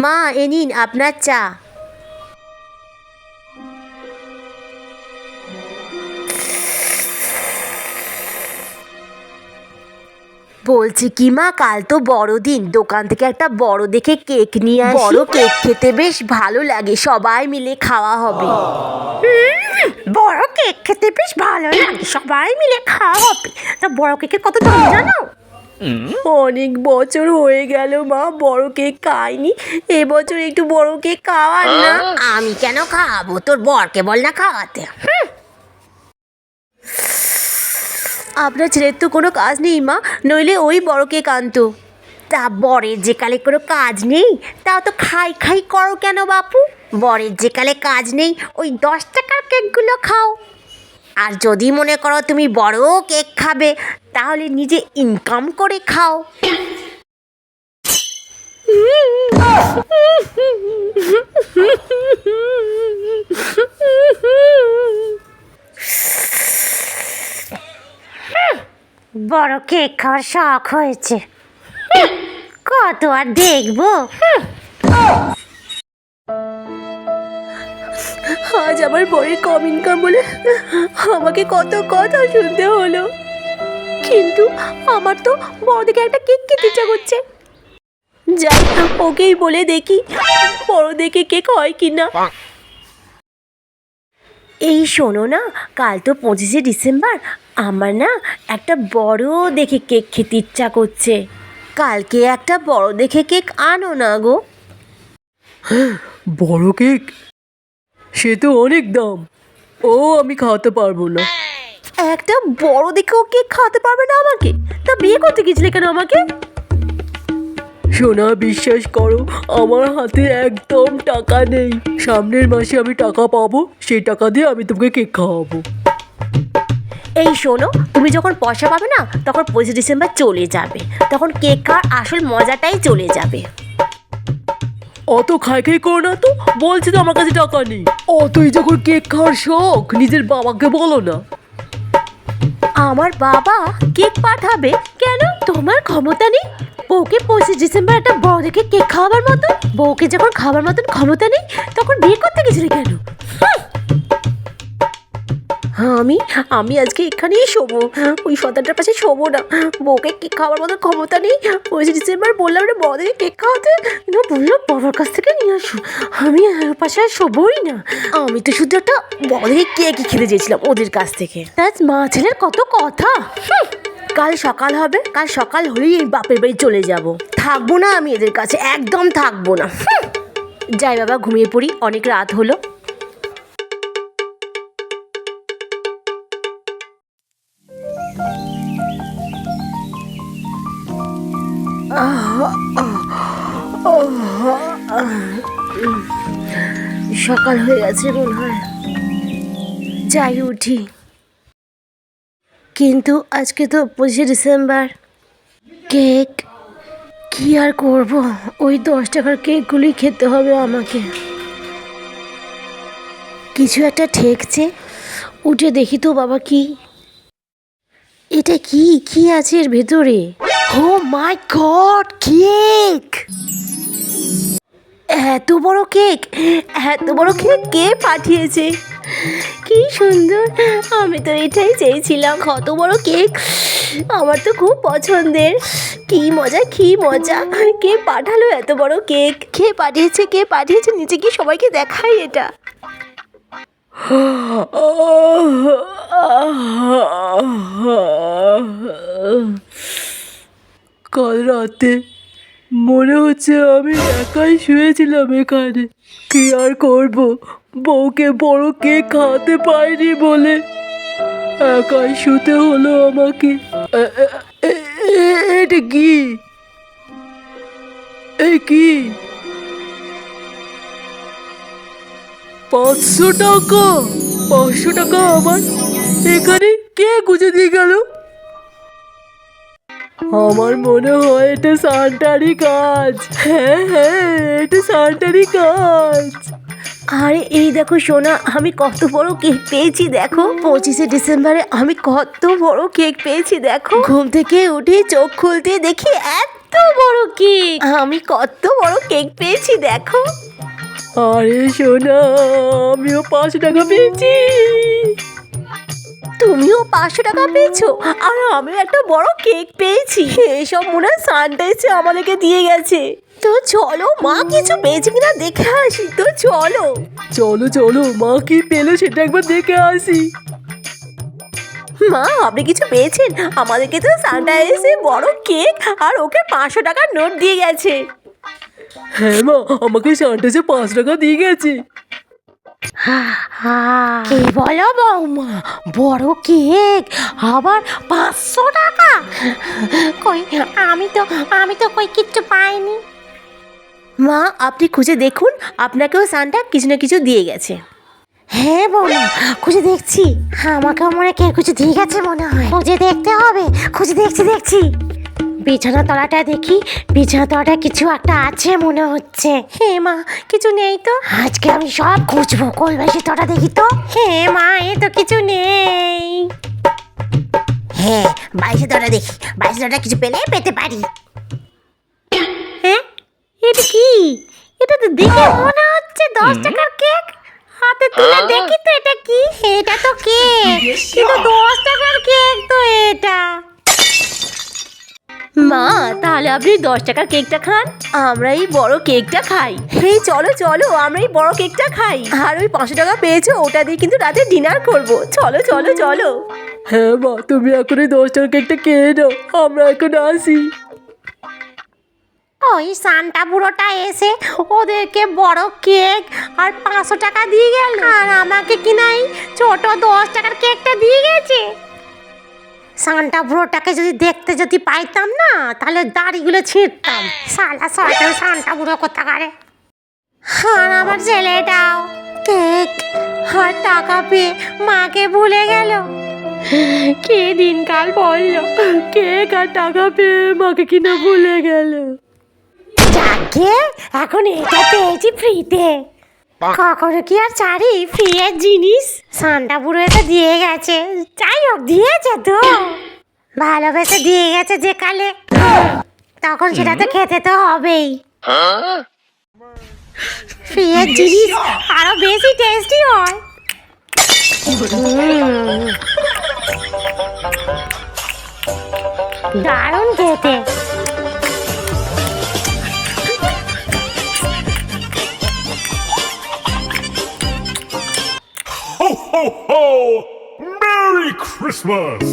মা, এ নিন আপনার চা। বলছি কি মা, কাল তো বড়দিন, দোকান থেকে একটা বড় দেখে কেক নিয়ে আসি। বড় কেক খেতে বেশ ভালো লাগে, সবাই মিলে খাওয়া হবে। বড় কেক খেতে বেশ ভালো লাগে, সবাই মিলে খাওয়া হবে। তা বড় কেকের কত দাম জানো? অনেক বছর হয়ে গেল মা, বড় কেক খাইনি। এবছর একটু বড় কেক খাওয়ার না। আমি কেন খাওয়াবো, তোর বরকে বল না খাওয়াতে। আপনার ছেলের তো কোনো কাজ নেই মা, নইলে ওই বড় কেক আনতো। তা বরের যে কালে কোনো কাজ নেই, তাও তো খাই খাই করো কেন বাপু? বরের যে কালে কাজ নেই, ওই 10 টাকার কেকগুলো খাও। আর যদি মনে করো তুমি বড় কেক খাবে, তাহলে নিজে ইনকাম করে খাও। বড় কেক খাওয়ার শখ হয়েছে, কত আর দেখবো। আজ আমার বরের কম ইনকাম বলে আমাকে কত কথা শুনতে হলো, কিন্তু আমার তো বড় দেখে একটা কেক খেতে ইচ্ছা করছে। যাই, ওকেই বলে দেখি বড় দেখে কেক হয় কিনা। এই শোনো না, কাল তো 25শে ডিসেম্বর, আমার না একটা বড় দেখে কেক খেতে ইচ্ছা করছে। কালকে একটা বড় দেখে কেক আনো না গো। বড় কেক? সে তো অনেক দাম, ও আমি খাওয়াতে পারবো না। একটা বড় দেখেও কেক খাওয়াতে পারবে না আমাকে? তা বিয়ে করতে গেছিলে কেন আমাকে? সোনা, বিশ্বাস করো, আমার হাতে একদম টাকা নেই। সামনের মাসে আমি টাকা পাবো, সেই টাকা দিয়ে আমি তোমাকে কেক খাওয়াবো। এই শোনো, তুমি যখন পয়সা পাবে না, তখন 25শে ডিসেম্বর চলে যাবে, তখন কেক খাওয়ার আসল মজাটাই চলে যাবে। অত খাই খাই করো না তো, বলছি তো আমার কাছে টাকা নেই। অতই যখন কেক খাওয়ার শখ, নিজের বাবাকে বলো না। আমার বাবা কেক পাঠাবে কেন? তোমার ক্ষমতা নেই বউকে 25শে ডিসেম্বর একটা বড় দেখে কেক খাওয়াবার মতো? বউকে যখন খাওয়ার মতন ক্ষমতা নেই, তখন বিয়ে করতে গেছিলে কেন? আমি আজকে এখানেই শোবো, ওই সন্তানটার পাশে শোবো না। বউকে কেক খাওয়ার মতো ক্ষমতা নেই। 25শে ডিসেম্বর বললাম না বড় দেখে কেক খাওয়াতে, কিন্তু বললো বাবার কাছ থেকে নিয়ে আসো। আমি পাশে আর শোবোই না। আমি তো শুধু একটা বড় দেখে কেকই খেতে চেয়েছিলাম ওদের কাছ থেকে। তার মা ছেলের কত কথা। কাল সকাল হবে, কাল সকাল হলেই এই বাপের বাড়ি চলে যাব। থাকবো না আমি এদের কাছে, একদম থাকবো না। যাই বাবা, ঘুমিয়ে পড়ি, অনেক রাত হলো। সকাল হয়ে গেছে মনে হয়, যাই উঠি। কিন্তু আজকে তো 25শে ডিসেম্বর, কেক কি আর করব, ওই 10 টাকার কেকগুলোই খেতে হবে আমাকে। কিছু একটা ঠেকছে, উঠে দেখি তো বাবা। কি এটা? কি কি আছে এর ভেতরে? ও মাই গড, কেক! এত বড় কেক, এত বড় কেক কে পাঠিয়েছে? কি সুন্দর, আমি তো এটাই চেয়েছিলাম। কত বড় কেক, আমার তো খুব পছন্দের। কি মজা, কি মজা। কে পাঠালো এত বড় কেক? কে পাঠিয়েছে, কে পাঠিয়েছে? নিচে কি সবাইকে দেখাই এটা। কাল রাতে মনে হচ্ছে আমি একাই শুয়েছিলাম এখানে। কি আর করব, বউকে বড় কেক খাওয়াতে পারিনি বলে একাই শুতে হলো আমাকে। এটা কি? এই কি 500 টাকা? 500 টাকা আমার এখানে কে গুঁজে দিয়ে গেল? আমার মনে হয় এটা সান্টারই কাজ। হ্যাঁ হ্যাঁ, এটা সান্টারই কাজ। আরে এই দেখো সোনা, আমি কত বড় কেক পেয়েছি দেখো। 25শে ডিসেম্বরে আমি কত বড় কেক পেয়েছি দেখো। ঘুম থেকে উঠে চোখ খুলতে দেখি এত কত বড় কেক, আমি কত বড় কেক পেয়েছি দেখো। আরে সোনা, আমিও 500 টাকা পেয়েছি। তুমিও 500 টাকা পেয়েছো, আর আমিও একটা বড় কেক পেয়েছি। এসব মনে হয় সান্টা এসে আমাদেরকে দিয়ে গেছে। তো চলো মা কিছু পেয়েছে কিনা দেখে আসি। তো চলো চলো চলো, মা কি পেলো সেটা একবার দেখে আসি। মা, আপনি কিছু পেয়েছেন? আমাদেরকে তো সান্টা এসে বড় কেক আর ওকে 500 টাকার নোট দিয়ে গেছে। হ্যাঁ মা, আমাকে সান্টা এসে 5 টাকা দিয়ে গেছে। কি বলো বৌমা, বড় কেক আবার 500 টাকা? কই, আমি তো কই কিচ্ছু পাইনি। মা, আপনি খুঁজে দেখুন, আপনাকেও সান্টা কিছু না কিছু দিয়ে গেছে। হ্যাঁ বৌমা, খুঁজে দেখছি। আমাকেও মনে কে কিছু দিয়ে গেছে মনে হয়। খুঁজে দেখতে হবে, খুঁজে দেখছি। বিছানা তলাটা দেখি, বিছানা তলাটা কিছু একটা আছে মনে হচ্ছে। হে মা, কিছু নেই তো। আজকে আমি সব খুঁজবো, কই বেশি তলাটা দেখি তো। হে মা, এ তো কিছু নেই। হ্যাঁ, 22 তলাটা দেখি, 22 তলাটা কিছু পেতে পারি। হ্যাঁ, এটা কি? এটা তো দেখে মনে হচ্ছে 10 টাকার কেক। হাতে তুলে দেখি তো এটা কি। এটা তো কেক, কিন্তু 10 টাকার কেক তো এটা। মা, তাহলে আপনি 10 টাকার কেকটা খান, আমরা এই বড় কেকটা খাই। এই চলো চলো, আমরা এই বড় কেকটা খাই। আর ওই 500 টাকা পেয়েছো, ওটা দিয়ে কিন্তু রাতে ডিনার করব। চলো চলো চলো। হ্যাঁ মা, তুমি এখন এই 10 টাকার কেকটা খেয়ে নাও, আমরা এখন আসি। ওই সান্টা বুড়োটা এসে ওদেরকে বড় কেক আর 500 টাকা দিয়ে গেল, আর আমাকে কিনা এই ছোট 10 টাকার কেকটা দিয়ে গেছে। সান্টা বুড়োটাকে যদি পাইতাম না, তাহলে দাড়িগুলো ছিঁড়তাম। সালা শয়তান সান্টা বুড়ো কোথাকারে। আর আমার ছেলেটাও কেক আর টাকা পেয়ে মাকে ভুলে গেল। কে দিনকাল পড়লো, কেক আর টাকা পেয়ে মাকে কিনা ভুলে গেল। যাকে এখন এটা পেয়েছি ফ্রিতে, কখনো কি আর ছাড়ি ফ্রি এর জিনিস। সান্টা বুড়ো এটা দিয়ে গেছে, যাই হোক দিয়েছে তো, ভালোবেসে দিয়ে গেছে যে কালে, তখন সেটা তো খেতে তো হবেই। ফ্রি এর জিনিস আরো বেশি টেস্টি হয়। দারুণ খেতে। Ho, ho, ho! Merry Christmas!